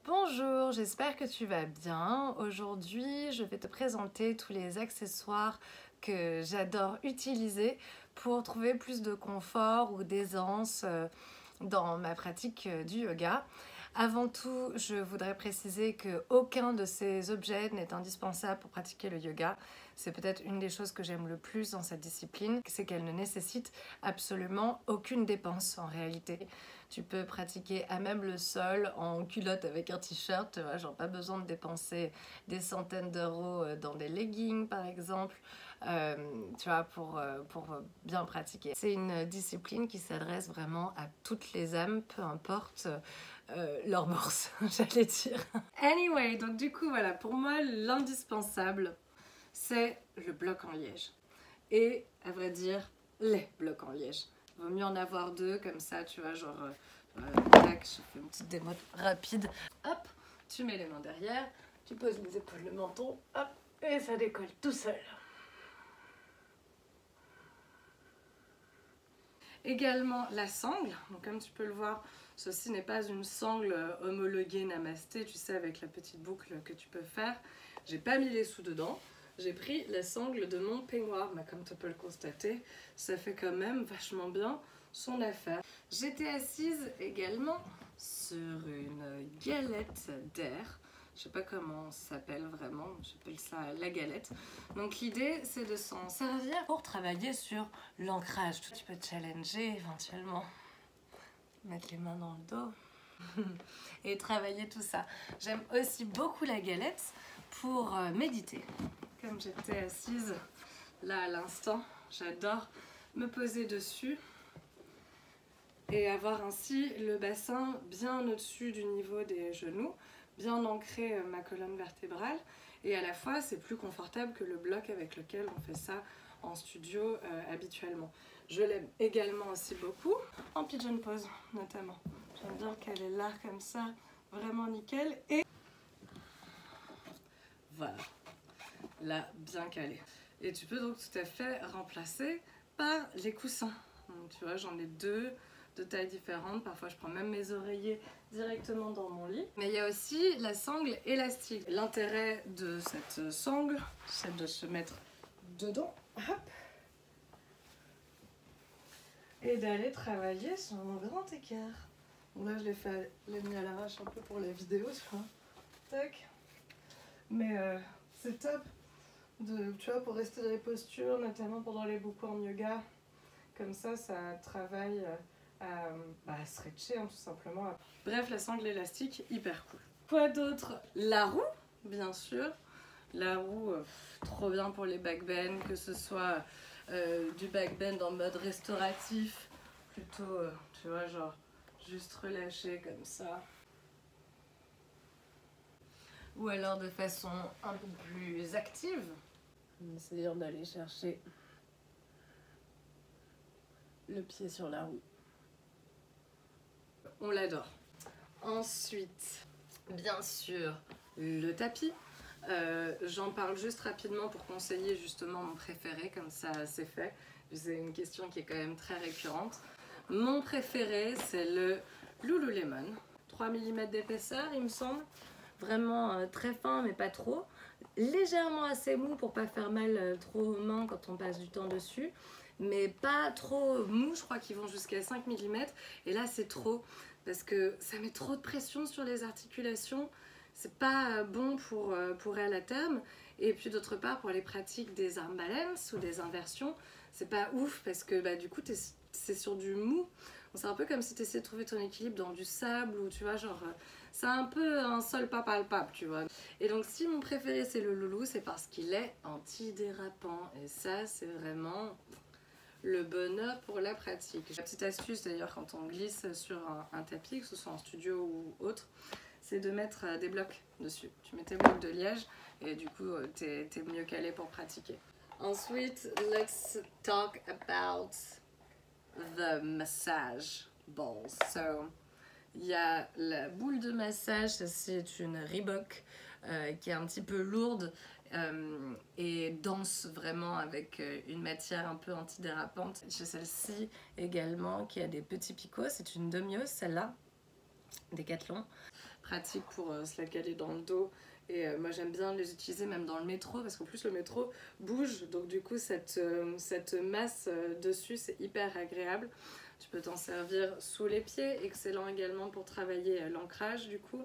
Bonjour, j'espère que tu vas bien. Aujourd'hui, je vais te présenter tous les accessoires que j'adore utiliser pour trouver plus de confort ou d'aisance dans ma pratique du yoga. Avant tout, je voudrais préciser qu'aucun de ces objets n'est indispensable pour pratiquer le yoga. C'est peut-être une des choses que j'aime le plus dans cette discipline, c'est qu'elle ne nécessite absolument aucune dépense en réalité. Tu peux pratiquer à même le sol en culotte avec un t-shirt, tu vois, genre pas besoin de dépenser des centaines d'euros dans des leggings par exemple, tu vois, pour bien pratiquer. C'est une discipline qui s'adresse vraiment à toutes les âmes, peu importe leur bourse, j'allais dire. Anyway, donc du coup, voilà, pour moi, l'indispensable, c'est le bloc en liège. Et, à vrai dire, les blocs en liège. Il vaut mieux en avoir deux, comme ça, tu vois, genre, tac, je fais une petite démo rapide. Hop, tu mets les mains derrière, tu poses les épaules, le menton, hop, et ça décolle tout seul. Également la sangle, donc comme tu peux le voir, ceci n'est pas une sangle homologuée namasté, tu sais, avec la petite boucle que tu peux faire. J'ai pas mis les sous dedans, j'ai pris la sangle de mon peignoir, mais comme tu peux le constater, ça fait quand même vachement bien son affaire. J'étais assise également sur une galette d'air. Je sais pas comment ça s'appelle vraiment, j'appelle ça la galette. Donc l'idée c'est de s'en servir pour travailler sur l'ancrage. Tu peux te challenger éventuellement, mettre les mains dans le dos et travailler tout ça. J'aime aussi beaucoup la galette pour méditer. Comme j'étais assise là à l'instant, j'adore me poser dessus et avoir ainsi le bassin bien au-dessus du niveau des genoux, bien ancré ma colonne vertébrale, et à la fois c'est plus confortable que le bloc avec lequel on fait ça en studio habituellement. Je l'aime également aussi beaucoup en pigeon pose notamment. J'aime bien qu'elle est là comme ça, vraiment nickel, et voilà, là bien calé. Et tu peux donc tout à fait remplacer par les coussins. Donc, tu vois, j'en ai deux de tailles différentes. Parfois, je prends même mes oreillers directement dans mon lit. Mais il y a aussi la sangle élastique. L'intérêt de cette sangle, c'est de se mettre dedans, hop, et d'aller travailler sur mon grand écart. Donc là, je l'ai mis à l'arrache un peu pour la vidéo, tu vois. Tac. Mais c'est top. Tu vois, pour rester dans les postures, notamment pendant les boucles en yoga, comme ça travaille à stretcher tout simplement. Bref, la sangle élastique, hyper cool. Quoi d'autre? La roue, bien sûr. La roue, trop bien pour les backbends, que ce soit du backbend en mode restauratif, plutôt, tu vois, genre juste relâché comme ça. Ou alors de façon un peu plus active, c'est-à-dire d'aller chercher le pied sur la roue. On l'adore. Ensuite, bien sûr, le tapis. J'en parle juste rapidement pour conseiller justement mon préféré, comme ça c'est fait. C'est une question qui est quand même très récurrente. Mon préféré, c'est le Lululemon. 3 mm d'épaisseur, il me semble. Vraiment très fin, mais pas trop. Légèrement assez mou pour pas faire mal trop aux mains quand on passe du temps dessus. Mais pas trop mou, je crois qu'ils vont jusqu'à 5 mm. Et là, c'est trop, parce que ça met trop de pression sur les articulations. C'est pas bon pour elle à terme. Et puis d'autre part, pour les pratiques des arm balance ou des inversions, c'est pas ouf, parce que du coup, c'est sur du mou. C'est un peu comme si tu essayais de trouver ton équilibre dans du sable, ou tu vois, genre, c'est un peu un sol pas palpable, tu vois. Et donc, si mon préféré c'est le Loulou, c'est parce qu'il est antidérapant. Et ça, c'est vraiment le bonheur pour la pratique. La petite astuce d'ailleurs, quand on glisse sur un tapis, que ce soit en studio ou autre, c'est de mettre des blocs dessus. Tu mets tes blocs de liège et du coup, t'es mieux calé pour pratiquer. Ensuite, let's talk about the massage balls. So, il y a la boule de massage, c'est une Reebok qui est un petit peu lourde et dense vraiment, avec une matière un peu antidérapante. J'ai celle-ci également qui a des petits picots, c'est une Domios celle-là, Décathlon. pratique pour se la caler dans le dos. Et moi j'aime bien les utiliser même dans le métro parce qu'en plus le métro bouge, donc du coup cette masse dessus c'est hyper agréable. Tu peux t'en servir sous les pieds, excellent également pour travailler l'ancrage du coup.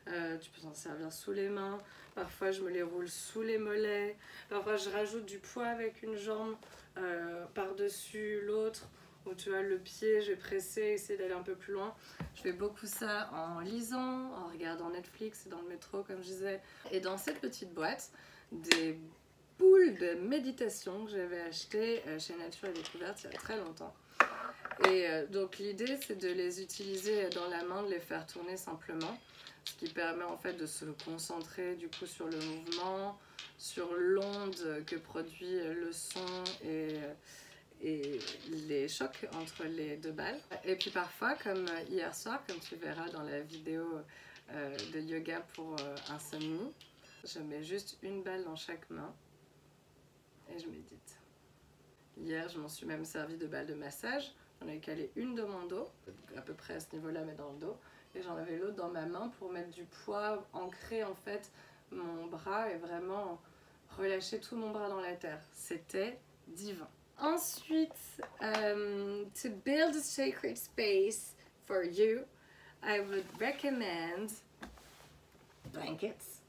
Tu peux t'en servir sous les mains, parfois je me les roule sous les mollets, parfois je rajoute du poids avec une jambe par-dessus l'autre, où tu vois le pied, je vais presser, essayer d'aller un peu plus loin. Je fais beaucoup ça en lisant, en regardant Netflix et dans le métro comme je disais. Et dans cette petite boîte, des boules de méditation que j'avais achetées chez Nature et Découverte il y a très longtemps. Et donc l'idée c'est de les utiliser dans la main, de les faire tourner simplement, ce qui permet en fait de se concentrer du coup sur le mouvement, sur l'onde que produit le son et les chocs entre les deux balles. Et puis parfois, comme hier soir, comme tu verras dans la vidéo de yoga pour insomnie, je mets juste une balle dans chaque main et je médite. Hier, je m'en suis même servi de balles de massage. J'en ai calé une dans mon dos, à peu près à ce niveau-là, mais dans le dos. Et j'en avais l'autre dans ma main pour mettre du poids, ancrer en fait mon bras et vraiment relâcher tout mon bras dans la terre. C'était divin. Ensuite, to build a sacred space for you, I would recommend blankets.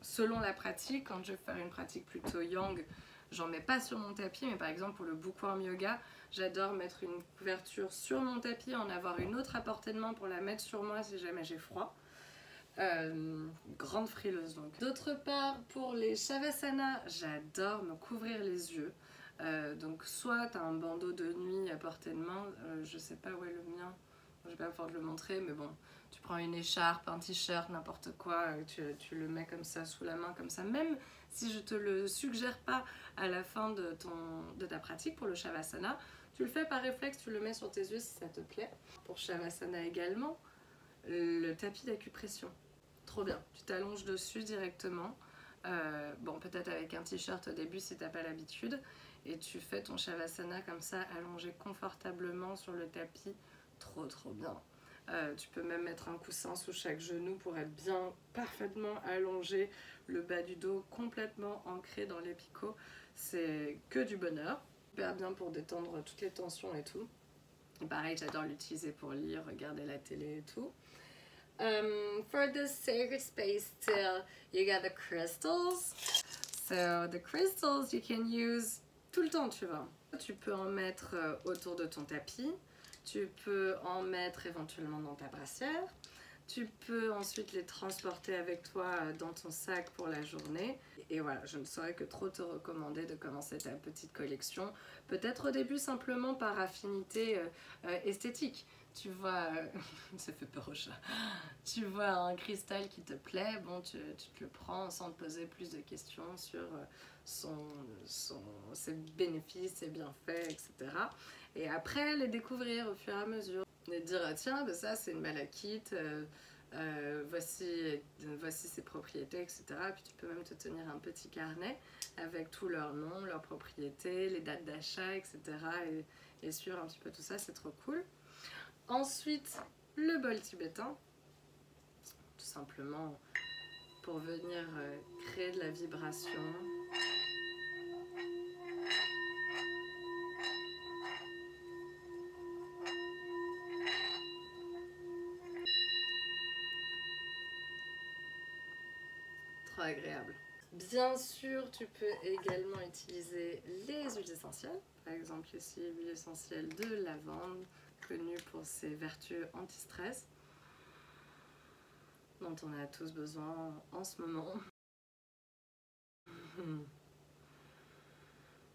Selon la pratique, quand je vais faire une pratique plutôt yang, j'en mets pas sur mon tapis, mais par exemple pour le bookworm yoga, j'adore mettre une couverture sur mon tapis, en avoir une autre à portée de main pour la mettre sur moi si jamais j'ai froid. Grande frileuse donc. D'autre part, pour les shavasana, j'adore me couvrir les yeux. Donc soit tu as un bandeau de nuit à portée de main, je sais pas où est le mien, je vais pas pouvoir te le montrer, mais bon, tu prends une écharpe, un t-shirt, n'importe quoi, tu le mets comme ça sous la main, comme ça, même si je te le suggère pas à la fin de ta pratique pour le shavasana, tu le fais par réflexe, tu le mets sur tes yeux si ça te plaît. Pour shavasana également, le tapis d'acupression, trop bien, tu t'allonges dessus directement, bon peut-être avec un t-shirt au début si t'as pas l'habitude, et tu fais ton shavasana comme ça, allongé confortablement sur le tapis, trop bien. Tu peux même mettre un coussin sous chaque genou pour être bien parfaitement allongé, le bas du dos complètement ancré dans les picots, c'est que du bonheur, super bien pour détendre toutes les tensions et tout. Et pareil, j'adore l'utiliser pour lire, regarder la télé et tout. For the sacred space still, you got the crystals. So the crystals you can use tout le temps, tu vois. Tu peux en mettre autour de ton tapis, tu peux en mettre éventuellement dans ta brassière, tu peux ensuite les transporter avec toi dans ton sac pour la journée. Et voilà, je ne saurais que trop te recommander de commencer ta petite collection. Peut-être au début simplement par affinité esthétique. Tu vois, ça fait peur au chat. Tu vois un cristal qui te plaît, bon, tu te le prends sans te poser plus de questions sur ses bénéfices, ses bienfaits, etc. Et après, les découvrir au fur et à mesure. Et dire, ah, tiens, ben ça c'est une malachite, voici ses propriétés, etc. Puis tu peux même te tenir un petit carnet avec tous leurs noms, leurs propriétés, les dates d'achat, etc. Et suivre un petit peu tout ça, c'est trop cool. Ensuite, le bol tibétain, tout simplement pour venir créer de la vibration. Trop agréable. Bien sûr, tu peux également utiliser les huiles essentielles. Par exemple ici, l'huile essentielle de lavande, connue pour ses vertus anti-stress, dont on a tous besoin en ce moment.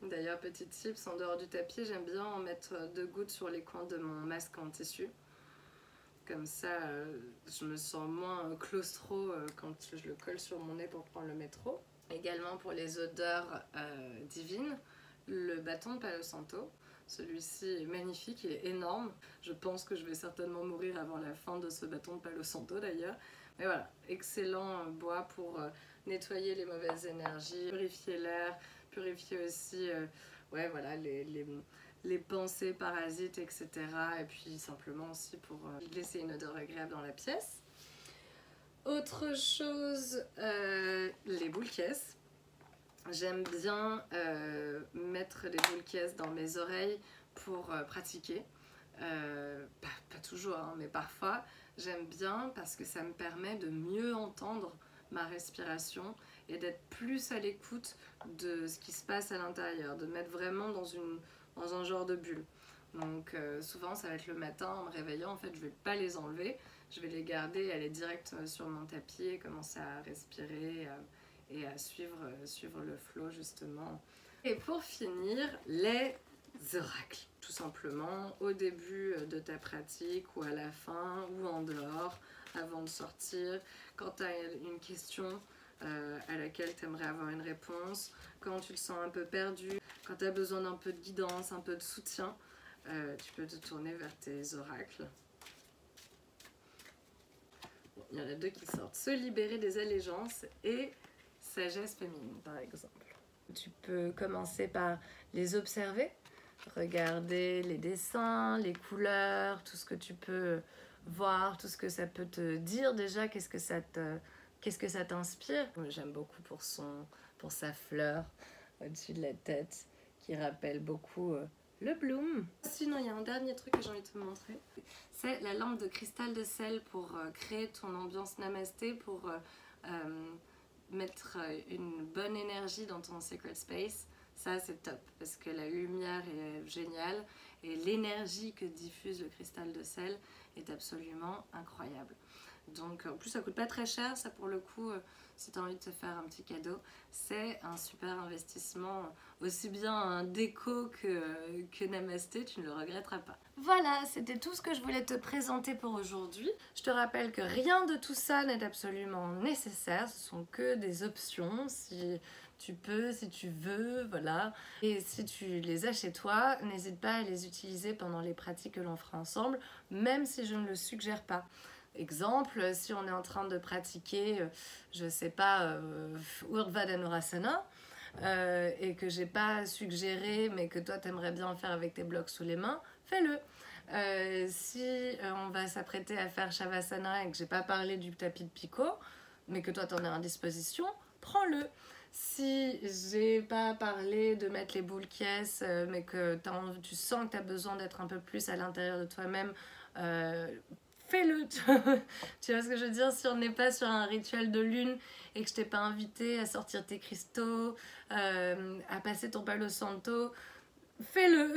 D'ailleurs, petit tips, en dehors du tapis, j'aime bien en mettre 2 gouttes sur les coins de mon masque en tissu. Comme ça, je me sens moins claustro quand je le colle sur mon nez pour prendre le métro. Également pour les odeurs divines, le bâton de Palo Santo. Celui-ci est magnifique, il est énorme. Je pense que je vais certainement mourir avant la fin de ce bâton de Palo Santo d'ailleurs. Mais voilà, excellent bois pour nettoyer les mauvaises énergies, purifier l'air, purifier aussi ouais, voilà, les pensées parasites, etc. Et puis simplement aussi pour laisser une odeur agréable dans la pièce. Autre chose, les boules caisses. J'aime bien mettre les boules caisses dans mes oreilles pour pratiquer. Pas toujours, hein, mais parfois j'aime bien parce que ça me permet de mieux entendre ma respiration et d'être plus à l'écoute de ce qui se passe à l'intérieur, de me mettre vraiment dans un genre de bulle. Donc souvent ça va être le matin en me réveillant, en fait je vais pas les enlever, je vais les garder, aller direct sur mon tapis et commencer à respirer et à suivre le flow justement. Et pour finir, les oracles, tout simplement, au début de ta pratique ou à la fin ou en dehors, avant de sortir, quand tu as une question à laquelle tu aimerais avoir une réponse, quand tu te sens un peu perdu, quand tu as besoin d'un peu de guidance, un peu de soutien, tu peux te tourner vers tes oracles. Bon, il y en a deux qui sortent, se libérer des allégeances et sagesse féminine par exemple. Tu peux commencer par les observer, regarder les dessins, les couleurs, tout ce que tu peux voir, tout ce que ça peut te dire déjà, qu'est-ce que ça t'inspire. J'aime beaucoup pour sa fleur au-dessus de la tête qui rappelle beaucoup le bloom. Sinon, il y a un dernier truc que j'ai envie de te montrer. C'est la lampe de cristal de sel pour créer ton ambiance namasté, pour mettre une bonne énergie dans ton sacred space. Ça c'est top parce que la lumière est géniale et l'énergie que diffuse le cristal de sel est absolument incroyable. Donc en plus ça coûte pas très cher, ça pour le coup si tu as envie de te faire un petit cadeau, c'est un super investissement, aussi bien un déco que namasté, tu ne le regretteras pas. Voilà, c'était tout ce que je voulais te présenter pour aujourd'hui. Je te rappelle que rien de tout ça n'est absolument nécessaire, ce sont que des options, si tu peux, si tu veux, voilà. Et si tu les as chez toi, n'hésite pas à les utiliser pendant les pratiques que l'on fera ensemble, même si je ne le suggère pas. Exemple, si on est en train de pratiquer, je sais pas, Urdhva Dhanurasana, et que j'ai pas suggéré, mais que toi t'aimerais bien faire avec tes blocs sous les mains, fais-le. Si on va s'apprêter à faire Shavasana et que j'ai pas parlé du tapis de Picot, mais que toi t'en es en disposition, prends-le. Si j'ai pas parlé de mettre les boules caisses, mais que tu sens que tu as besoin d'être un peu plus à l'intérieur de toi-même, fais-le. Tu vois ce que je veux dire? Si on n'est pas sur un rituel de lune et que je t'ai pas invité à sortir tes cristaux, à passer ton palo santo, fais-le.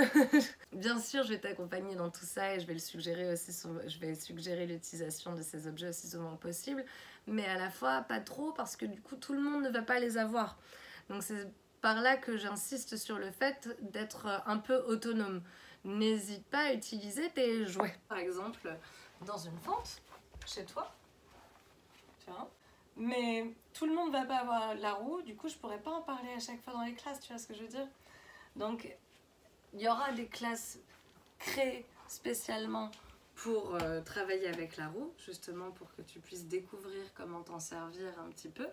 Bien sûr, je vais t'accompagner dans tout ça et je vais le suggérer aussi. Je vais suggérer l'utilisation de ces objets aussi souvent que possible, mais à la fois pas trop parce que du coup tout le monde ne va pas les avoir. Donc c'est par là que j'insiste sur le fait d'être un peu autonome. N'hésite pas à utiliser tes jouets. Par exemple, dans une fente, chez toi, tu vois. Mais tout le monde ne va pas avoir la roue, du coup je pourrais pas en parler à chaque fois dans les classes, tu vois ce que je veux dire? Donc il y aura des classes créées spécialement pour travailler avec la roue, justement pour que tu puisses découvrir comment t'en servir un petit peu.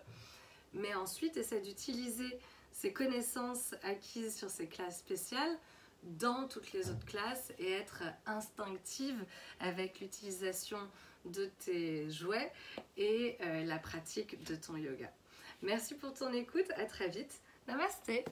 Mais ensuite, essaie d'utiliser ces connaissances acquises sur ces classes spéciales dans toutes les autres classes et être instinctive avec l'utilisation de tes jouets et la pratique de ton yoga. Merci pour ton écoute, à très vite. Namasté!